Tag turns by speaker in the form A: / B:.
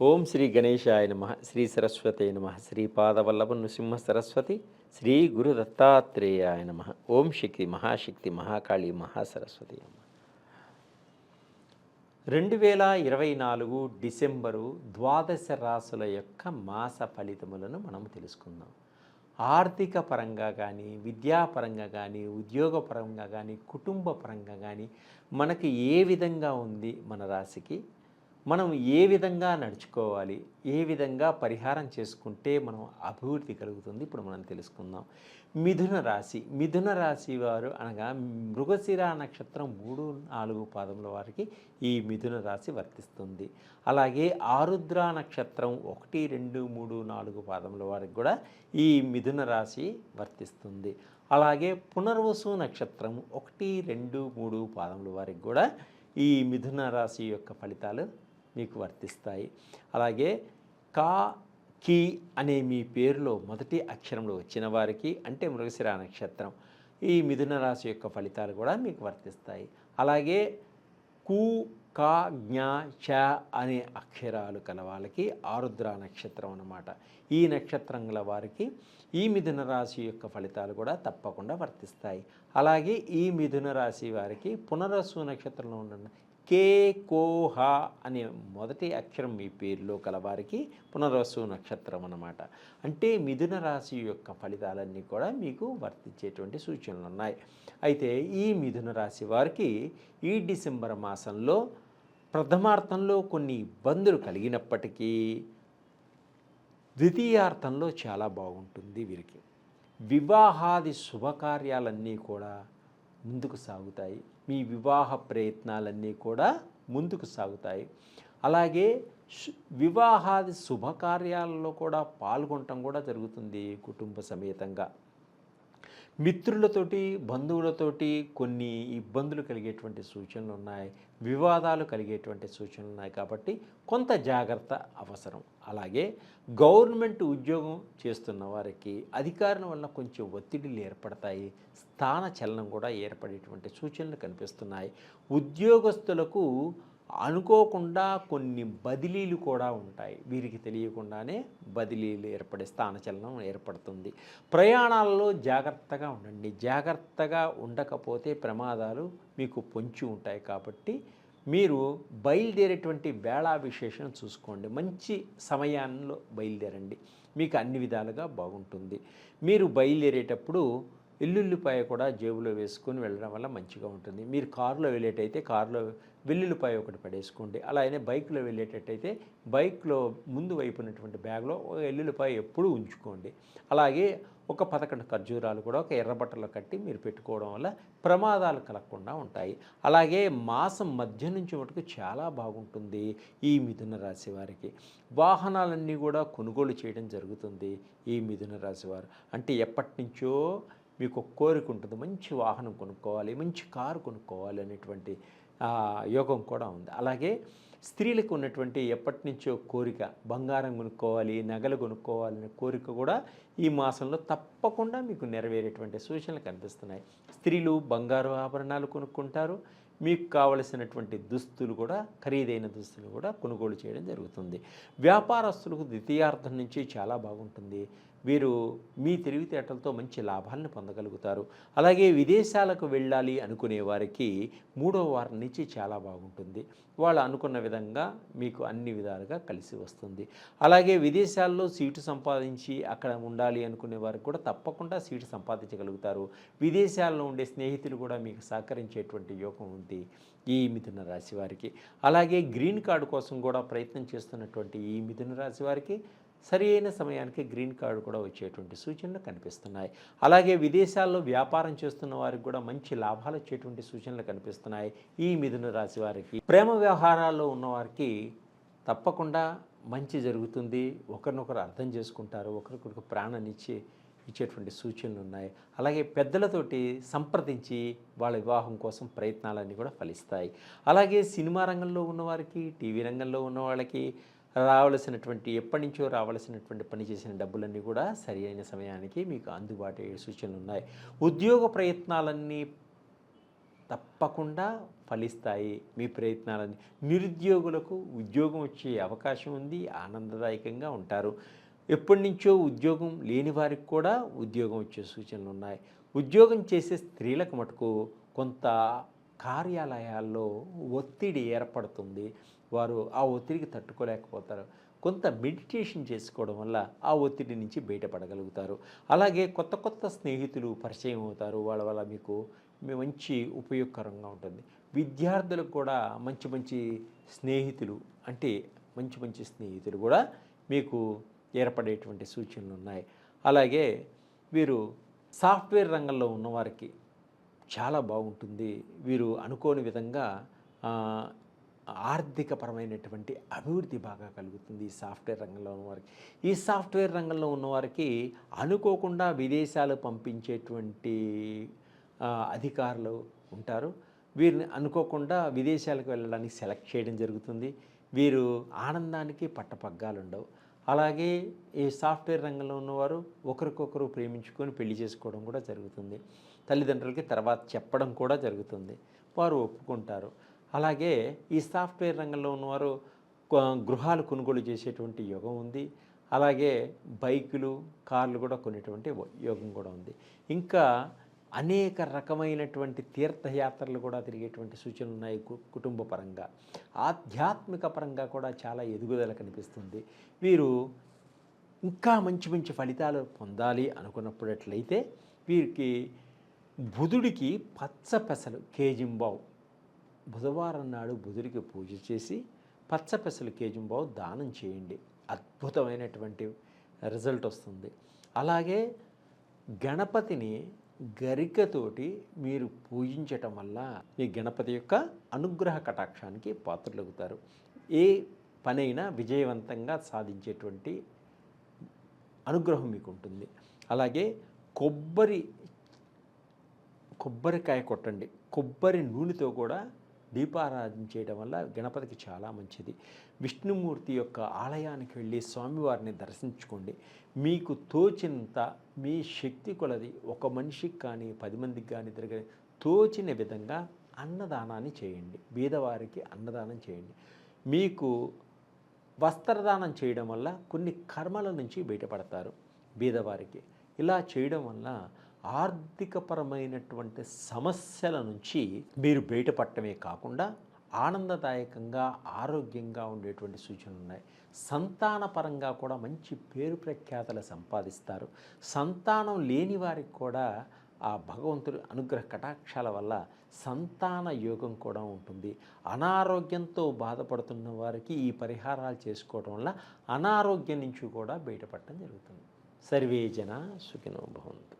A: ఓం శ్రీ గణేశాయ నమః. శ్రీ సరస్వతే నమః. శ్రీపాదవల్లభ నృసింహ సరస్వతి. శ్రీ గురు దత్తాత్రేయాయ నమః. ఓం శక్తి మహాశక్తి మహాకాళి మహాసరస్వతి నమః. 2024 డిసెంబరు ద్వాదశ రాసుల యొక్క మాస ఫలితములను మనం తెలుసుకుందాం. ఆర్థిక పరంగా కానీ, విద్యాపరంగా కానీ, ఉద్యోగపరంగా కానీ, కుటుంబ పరంగా కానీ మనకి ఏ విధంగా ఉంది మన రాశికి, మనం ఏ విధంగా నడుచుకోవాలి, ఏ విధంగా పరిహారం చేసుకుంటే మనం అభివృద్ధి కలుగుతుంది ఇప్పుడు మనం తెలుసుకుందాం. మిథున రాశి వారు అనగా మృగశిర నక్షత్రం 3-4 పాదముల వారికి ఈ మిథున రాశి వర్తిస్తుంది. అలాగే ఆరుద్ర నక్షత్రం 1, 2, 3, 4 పాదముల వారికి కూడా ఈ మిథున రాశి వర్తిస్తుంది. అలాగే పునర్వసు నక్షత్రం 1, 2, 3 పాదముల వారికి కూడా ఈ మిథున రాశి యొక్క ఫలితాలు మీకు వర్తిస్తాయి. అలాగే కా కి అనే మీ పేరులో మొదటి అక్షరంలో వచ్చిన వారికి అంటే మృగశిర నక్షత్రం ఈ మిథున రాశి యొక్క ఫలితాలు కూడా మీకు వర్తిస్తాయి. అలాగే కు కా జ్ఞ చ అనే అక్షరాలు కల వాళ్ళకి ఆరుద్ర నక్షత్రం అన్నమాట. ఈ నక్షత్రం గల వారికి ఈ మిథున రాశి యొక్క ఫలితాలు కూడా తప్పకుండా వర్తిస్తాయి. అలాగే ఈ మిథున రాశి వారికి పునరసు నక్షత్రంలో ఉన్న కే కోహ అనే మొదటి అక్షరం మీ పేరులో కలవారికి పునర్వసు నక్షత్రం అన్నమాట. అంటే మిథున రాశి యొక్క ఫలితాలన్నీ కూడా మీకు వర్తించేటువంటి సూచనలు ఉన్నాయి. అయితే ఈ మిథున రాశి వారికి ఈ డిసెంబర్ మాసంలో ప్రథమార్థంలో కొన్ని ఇబ్బందులు కలిగినప్పటికీ ద్వితీయార్థంలో చాలా బాగుంటుంది. వీరికి వివాహాది శుభకార్యాలన్నీ కూడా ముందుకు సాగుతాయి. మీ వివాహ ప్రయత్నాలన్నీ కూడా ముందుకు సాగుతాయి. అలాగే వివాహాది శుభకార్యాలలో కూడా పాల్గొనటం కూడా జరుగుతుంది కుటుంబ సమేతంగా. మిత్రులతోటి బంధువులతోటి కొన్ని ఇబ్బందులు కలిగేటువంటి సూచనలు ఉన్నాయి, వివాదాలు కలిగేటువంటి సూచనలు ఉన్నాయి. కాబట్టి కొంత జాగ్రత్త అవసరం. అలాగే గవర్నమెంట్ ఉద్యోగం చేస్తున్న వారికి అధికారుల వల్ల కొంచెం ఒత్తిడిలు ఏర్పడతాయి, స్థాన చలనం కూడా ఏర్పడేటువంటి సూచనలు కనిపిస్తున్నాయి. ఉద్యోగస్తులకు అనుకోకుండా కొన్ని బదిలీలు కూడా ఉంటాయి. వీరికి తెలియకుండానే బదిలీలు ఏర్పడే స్థానచలనం ఏర్పడుతుంది. ప్రయాణాలలో జాగ్రత్తగా ఉండండి. జాగ్రత్తగా ఉండకపోతే ప్రమాదాలు మీకు పొంచి ఉంటాయి. కాబట్టి మీరు బయలుదేరేటువంటి వేళా విశేషం చూసుకోండి. మంచి సమయాల్లో బయలుదేరండి, మీకు అన్ని విధాలుగా బాగుంటుంది. మీరు బయలుదేరేటప్పుడు వెల్లుల్లిపాయ కూడా జేబులో వేసుకొని వెళ్ళడం వల్ల మంచిగా ఉంటుంది. మీరు కారులో వెళ్ళేటైతే కారులో వెల్లుల్లిపాయ ఒకటి పడేసుకోండి. అలాగే బైక్లో వెళ్ళేటట్టయితే బైక్లో ముందు వైపునటువంటి బ్యాగ్లో వెల్లుల్లిపాయ ఎప్పుడూ ఉంచుకోండి. అలాగే ఒక 11 ఖర్జూరాలు కూడా ఒక ఎర్రబట్టలో కట్టి మీరు పెట్టుకోవడం వల్ల ప్రమాదాలు కలగకుండా ఉంటాయి. అలాగే మాసం మధ్య నుంచి మటుకు చాలా బాగుంటుంది ఈ మిథున రాశి వారికి. వాహనాలన్నీ కూడా కొనుగోలు చేయడం జరుగుతుంది ఈ మిథున రాశి వారు. అంటే ఎప్పటి నుంచో మీకు ఒక కోరిక ఉంటుంది, మంచి వాహనం కొనుక్కోవాలి, మంచి కారు కొనుక్కోవాలి అనేటువంటి యోగం కూడా ఉంది. అలాగే స్త్రీలకు ఉన్నటువంటి ఎప్పటి నుంచో కోరిక బంగారం కొనుక్కోవాలి, నగలు కొనుక్కోవాలనే కోరిక కూడా ఈ మాసంలో తప్పకుండా మీకు నెరవేరేటువంటి సూచనలు కనిపిస్తున్నాయి. స్త్రీలు బంగారు ఆభరణాలు కొనుక్కుంటారు. మీకు కావలసినటువంటి దుస్తులు కూడా, ఖరీదైన దుస్తులు కూడా కొనుగోలు చేయడం జరుగుతుంది. వ్యాపారస్తులకు ద్వితీయార్థం నుంచి చాలా బాగుంటుంది. వీరు మీ తెలివితేటలతో మంచి లాభాలను పొందగలుగుతారు. అలాగే విదేశాలకు వెళ్ళాలి అనుకునే వారికి 3వ వారం నుంచి చాలా బాగుంటుంది. వాళ్ళు అనుకున్న విధంగా మీకు అన్ని విధాలుగా కలిసి వస్తుంది. అలాగే విదేశాల్లో సీటు సంపాదించి అక్కడ ఉండాలి అనుకునే వారికి కూడా తప్పకుండా సీటు సంపాదించగలుగుతారు. విదేశాల్లో ఉండే స్నేహితులు కూడా మీకు సహకరించేటువంటి యోగం ఉంది ఈ మిథున రాశి వారికి. అలాగే గ్రీన్ కార్డు కోసం కూడా ప్రయత్నం చేస్తున్నటువంటి ఈ మిథున రాశి వారికి సరి అయిన సమయానికి గ్రీన్ కార్డు కూడా వచ్చేటువంటి సూచనలు కనిపిస్తున్నాయి. అలాగే విదేశాల్లో వ్యాపారం చేస్తున్న వారికి కూడా మంచి లాభాలు వచ్చేటువంటి సూచనలు కనిపిస్తున్నాయి ఈ మిథున రాశి వారికి. ప్రేమ వ్యవహారాల్లో ఉన్నవారికి తప్పకుండా మంచి జరుగుతుంది. ఒకరినొకరు అర్థం చేసుకుంటారు, ఒకరికొకరు ప్రాణాన్ని ఇచ్చేటువంటి సూచనలు ఉన్నాయి. అలాగే పెద్దలతోటి సంప్రదించి వాళ్ళ వివాహం కోసం ప్రయత్నాలన్నీ కూడా ఫలిస్తాయి. అలాగే సినిమా రంగంలో ఉన్నవారికి, టీవీ రంగంలో ఉన్న వాళ్ళకి రావలసినటువంటి ఎప్పటి నుంచో రావలసినటువంటి పని చేసిన డబ్బులన్నీ కూడా సరి అయిన సమయానికి మీకు అందుబాటు అయ్యే సూచనలు ఉన్నాయి. ఉద్యోగ ప్రయత్నాలన్నీ తప్పకుండా ఫలిస్తాయి మీ ప్రయత్నాలని. నిరుద్యోగులకు ఉద్యోగం వచ్చే అవకాశం ఉంది, ఆనందదాయకంగా ఉంటారు. ఎప్పటినుంచో ఉద్యోగం లేని వారికి కూడా ఉద్యోగం వచ్చే సూచనలు ఉన్నాయి. ఉద్యోగం చేసే స్త్రీలకు మటుకు కొంత కార్యాలయాల్లో ఒత్తిడి ఏర్పడుతుంది. వారు ఆ ఒత్తిడికి తట్టుకోలేకపోతారు. కొంత మెడిటేషన్ చేసుకోవడం వల్ల ఆ ఒత్తిడి నుంచి బయటపడగలుగుతారు. అలాగే కొత్త కొత్త స్నేహితులు పరిచయం అవుతారు. వాళ్ళ వల్ల మీకు మంచి ఉపయోగకరంగా ఉంటుంది. విద్యార్థులకు కూడా మంచి మంచి స్నేహితులు అంటే మంచి మంచి స్నేహితులు కూడా మీకు ఏర్పడేటువంటి సూచనలు ఉన్నాయి. అలాగే వీరు సాఫ్ట్వేర్ రంగంలో ఉన్నవారికి చాలా బాగుంటుంది. వీరు అనుకోని విధంగా ఆర్థికపరమైనటువంటి అభివృద్ధి బాగా కలుగుతుంది ఈ సాఫ్ట్వేర్ రంగంలో ఉన్నవారికి. ఈ సాఫ్ట్వేర్ రంగంలో ఉన్నవారికి అనుకోకుండా విదేశాలు పంపించేటువంటి అధికారులు ఉంటారు. వీరిని అనుకోకుండా విదేశాలకు వెళ్ళడానికి సెలెక్ట్ చేయడం జరుగుతుంది. వీరు ఆనందానికి పట్టపగ్గాలు ఉండవు. అలాగే ఈ సాఫ్ట్వేర్ రంగంలో ఉన్నవారు ఒకరికొకరు ప్రేమించుకొని పెళ్లి చేసుకోవడం కూడా జరుగుతుంది. తల్లిదండ్రులకి తర్వాత చెప్పడం కూడా జరుగుతుంది. వారు ఒప్పుకుంటారు. అలాగే ఈ సాఫ్ట్వేర్ రంగంలో ఉన్నవారు గృహాలు కొనుగోలు చేసేటువంటి యోగం ఉంది. అలాగే బైకులు, కార్లు కూడా కొనేటువంటి యోగం కూడా ఉంది. ఇంకా అనేక రకమైనటువంటి తీర్థయాత్రలు కూడా తిరిగేటువంటి సూచనలు ఉన్నాయి. కుటుంబ పరంగా, ఆధ్యాత్మిక పరంగా కూడా చాలా ఎదుగుదల కనిపిస్తుంది. వీరు ఇంకా మంచి మంచి ఫలితాలు పొందాలి అనుకున్నప్పుడట్లయితే వీరికి బుధుడికి పచ్చ పెసలు కేజింబావు, బుధవారం నాడు బుధుడికి పూజ చేసి పచ్చ పెసలు కేజింబావు దానం చేయండి. అద్భుతమైనటువంటి రిజల్ట్ వస్తుంది. అలాగే గణపతిని గరికతోటి మీరు పూజించటం వల్ల ఈ గణపతి యొక్క అనుగ్రహ కటాక్షానికి పాత్రలవుతారు. ఏ పనైనా విజయవంతంగా సాధించేటువంటి అనుగ్రహం మీకు ఉంటుంది. అలాగే కొబ్బరికాయ కొట్టండి. కొబ్బరి నూనెతో కూడా దీపారాధన చేయడం వల్ల గణపతికి చాలా మంచిది. విష్ణుమూర్తి యొక్క ఆలయానికి వెళ్ళి స్వామివారిని దర్శించుకోండి. మీకు తోచినంత మీ శక్తి కొలది ఒక మనిషికి కానీ 10 మందికి కానీ తోచిన విధంగా అన్నదానాన్ని చేయండి. బీదవారికి అన్నదానం చేయండి. మీకు వస్త్రదానం చేయడం వల్ల కొన్ని కర్మల నుంచి బయటపడతారు బీదవారికి. ఇలా చేయడం వల్ల ఆర్థికపరమైనటువంటి సమస్యల నుంచి మీరు బయటపడటమే కాకుండా ఆనందదాయకంగా ఆరోగ్యంగా ఉండేటువంటి సూచనలు ఉన్నాయి. సంతానపరంగా కూడా మంచి పేరు ప్రఖ్యాతలు సంపాదిస్తారు. సంతానం లేని వారికి కూడా ఆ భగవంతుడి అనుగ్రహ కటాక్షాల వల్ల సంతాన యోగం కూడా ఉంటుంది. అనారోగ్యంతో బాధపడుతున్న వారికి ఈ పరిహారాలు చేసుకోవడం వల్ల అనారోగ్యం నుంచి కూడా బయటపడటం జరుగుతుంది. సర్వే జన సుఖినో భవంతు.